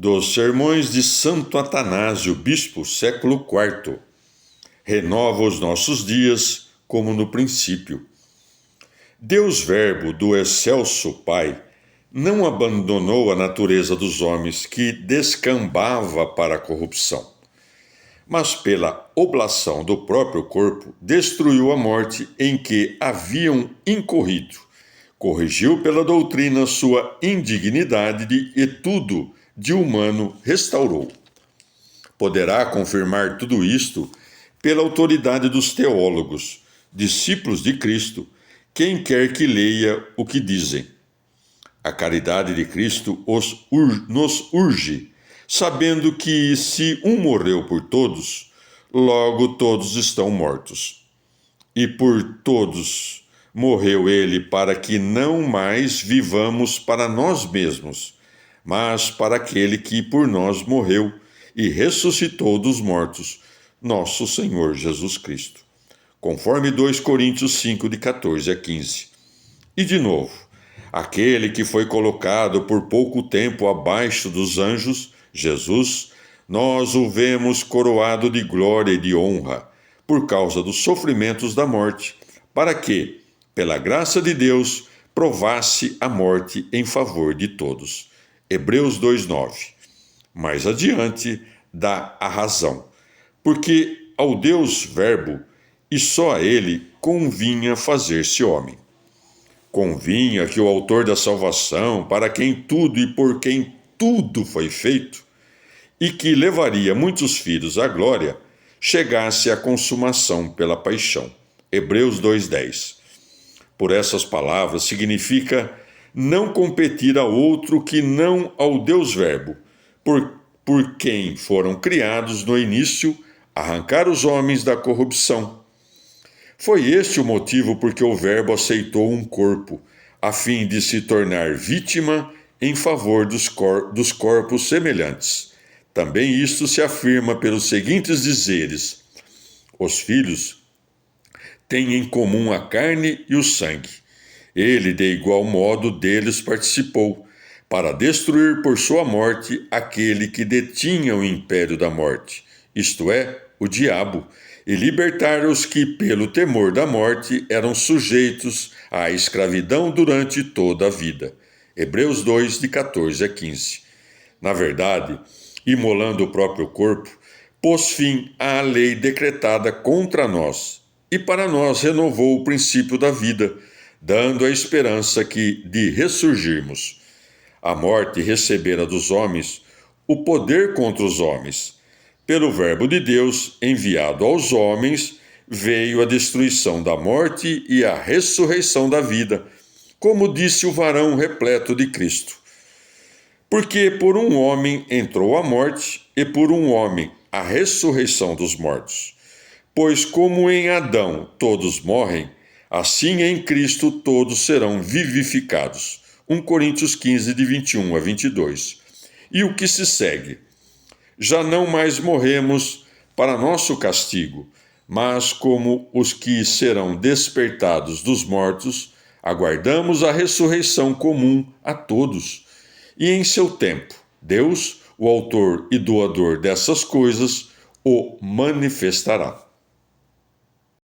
Dos Sermões de Santo Atanásio, Bispo, século IV. Renova os nossos dias como no princípio. Deus Verbo do excelso Pai não abandonou a natureza dos homens que descambava para a corrupção, mas pela oblação do próprio corpo destruiu a morte em que haviam incorrido, corrigiu pela doutrina sua indignidade e tudo de humano restaurou. Poderá confirmar tudo isto pela autoridade dos teólogos, discípulos de Cristo, quem quer que leia o que dizem. A caridade de Cristo nos urge, sabendo que se um morreu por todos, logo todos estão mortos. E por todos morreu ele para que não mais vivamos para nós mesmos, mas para aquele que por nós morreu e ressuscitou dos mortos, nosso Senhor Jesus Cristo. Conforme 2 Coríntios 5, de 14 a 15. E de novo, aquele que foi colocado por pouco tempo abaixo dos anjos, Jesus, nós o vemos coroado de glória e de honra, por causa dos sofrimentos da morte, para que, pela graça de Deus, provasse a morte em favor de todos. Hebreus 2:9. Mais adiante, dá a razão, porque ao Deus Verbo, e só a ele, convinha fazer-se homem. Convinha que o autor da salvação, para quem tudo e por quem tudo foi feito, e que levaria muitos filhos à glória, chegasse à consumação pela paixão. Hebreus 2:10. Por essas palavras significa não competir a outro que não ao Deus Verbo, por quem foram criados no início, arrancar os homens da corrupção. Foi este o motivo por que o Verbo aceitou um corpo, a fim de se tornar vítima em favor dos corpos semelhantes. Também isto se afirma pelos seguintes dizeres: os filhos têm em comum a carne e o sangue. Ele, de igual modo, deles participou, para destruir por sua morte aquele que detinha o império da morte, isto é, o diabo, e libertar os que, pelo temor da morte, eram sujeitos à escravidão durante toda a vida. Hebreus 2, de 14 a 15. Na verdade, imolando o próprio corpo, pôs fim à lei decretada contra nós, e para nós renovou o princípio da vida, dando a esperança de ressurgirmos. A morte recebera dos homens o poder contra os homens. Pelo Verbo de Deus, enviado aos homens, veio a destruição da morte e a ressurreição da vida, como disse o varão repleto de Cristo. Porque por um homem entrou a morte, e por um homem a ressurreição dos mortos. Pois como em Adão todos morrem, assim em Cristo todos serão vivificados. 1 Coríntios 15, de 21 a 22. E o que se segue? Já não mais morremos para nosso castigo, mas como os que serão despertados dos mortos, aguardamos a ressurreição comum a todos. E em seu tempo, Deus, o autor e doador dessas coisas, o manifestará.